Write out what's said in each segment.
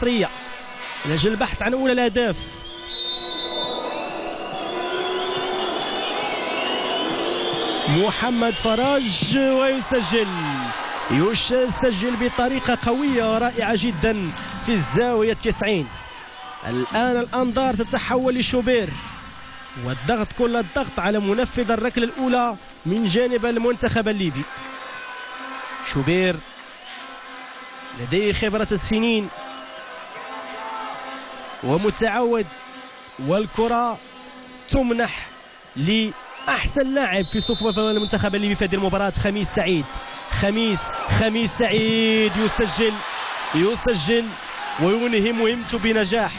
المصرية لأجل البحث عن أولى الأهداف. محمد فرج يسجل بطريقة قوية ورائعة جدا في الزاوية 90. الآن الأنظار تتحول لشوبير والضغط كل الضغط على منفذ الركلة الأولى من جانب المنتخب الليبي. شوبير لديه خبرة السنين ومتعود، والكرة تمنح لأحسن لاعب في صفوف المنتخب الليبي في هذه المباراة خميس سعيد. خميس سعيد يسجل وينهي مهمته بنجاح.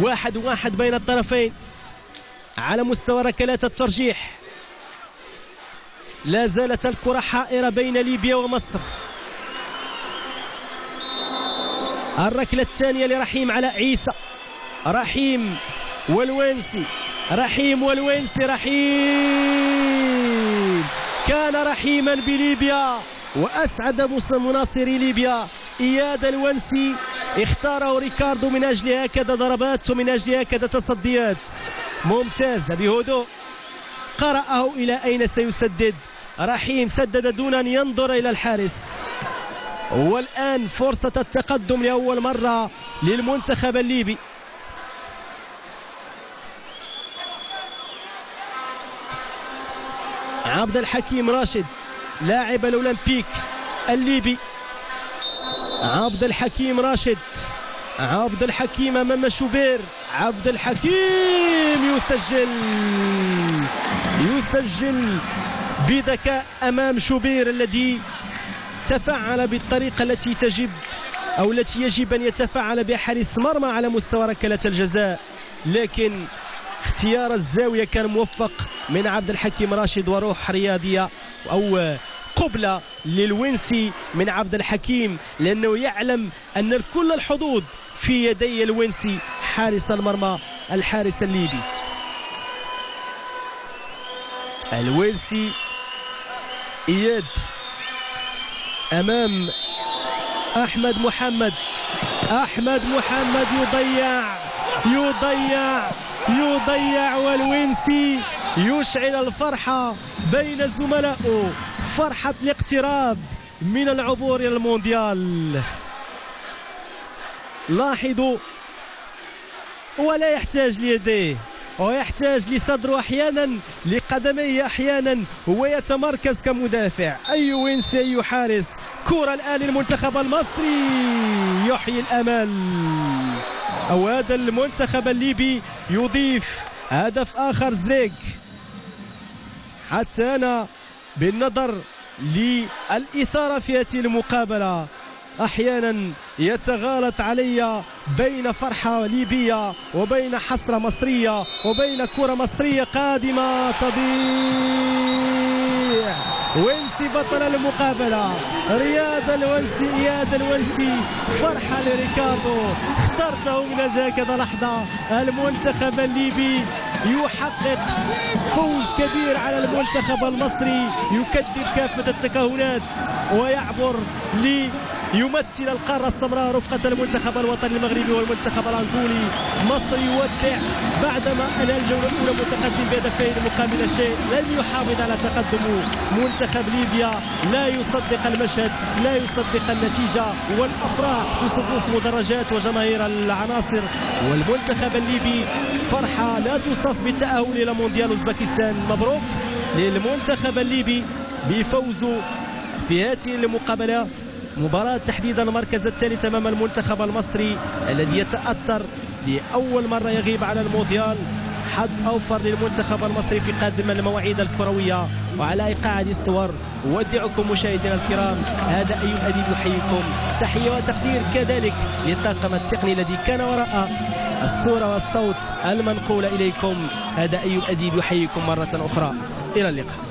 1-1 بين الطرفين على مستوى ركلات الترجيح. لا زالت الكرة حائرة بين ليبيا ومصر. الركلة الثانية لرحيم على عيسى. رحيم والونسي كان رحيما بليبيا وأسعد مناصري ليبيا. إياد الونسي اختاره ريكاردو من أجل هكذا ضربات ومن أجل هكذا تصديات ممتازة بهدوء. قرأه إلى أين سيسدد. رحيم سدد دون أن ينظر إلى الحارس. والآن فرصة التقدم لأول مرة للمنتخب الليبي. عبد الحكيم راشد لاعب الأولمبيك الليبي. عبد الحكيم أمام شوبير. عبد الحكيم يسجل بذكاء أمام شوبير الذي تفاعل بالطريقة التي يجب أن يتفاعل بها حارس مرمى على مستوى ركلات الجزاء، لكن اختيار الزاوية كان موفق من عبد الحكيم راشد وروح رياضية أو قبلة للونسي من عبد الحكيم، لأنه يعلم أن كل الحظوظ في يدي الونسي حارس المرمى الحارس الليبي. الونسي إياد أمام أحمد محمد يضيع والونسي يشعل الفرحة بين زملائه، فرحة الاقتراب من العبور إلى المونديال. لاحظوا، ولا يحتاج ليديه ويحتاج لصدره أحيانا، لقدميه أحيانا، هو يتمركز كمدافع. أي ونسي أي حارس. كرة الآن للمنتخب المصري يحيي الأمل، أو هذا المنتخب الليبي يضيف هدف آخر زليك. حتى أنا بالنظر للإثارة في هذه المقابلة أحيانا يتغالط علي بين فرحة ليبية وبين حسرة مصرية وبين كرة مصرية قادمة تضيع. ونسي بطل المقابلة، إياد الونسي. فرحة لريكاردو، اخترته من أجل هكذا لحظة. المنتخب الليبي يحقق فوز كبير على المنتخب المصري، يكدر كافة التكهنات ويعبر يمثل القارة السمراء رفقة المنتخب الوطني المغربي والمنتخب الأنغولي. مصر يودع بعدما أنهى الجولة الأولى متقدم بهدفين مقابل شيء. لن يحافظ على تقدمه. منتخب ليبيا لا يصدق المشهد، لا يصدق النتيجة والأفراح في صفوف مدرجات وجماهير العناصر. والمنتخب الليبي فرحة لا توصف بالتأهل إلى مونديال أوزبكستان. مبروك للمنتخب الليبي بفوزه في هذه المقابلة، مباراة تحديد المركز الثالث أمام المنتخب المصري الذي يتأثر لأول مرة يغيب على المونديال. حظ أوفر للمنتخب المصري في قادم المواعيد الكروية. وعلى إيقاع هذه الصور أودعكم مشاهدينا الكرام. هذا أيوب أديب يحييكم، تحية وتقدير كذلك للطاقم التقني الذي كان وراء الصورة والصوت المنقولة إليكم. هذا أيوب أديب يحييكم مرة أخرى، إلى اللقاء.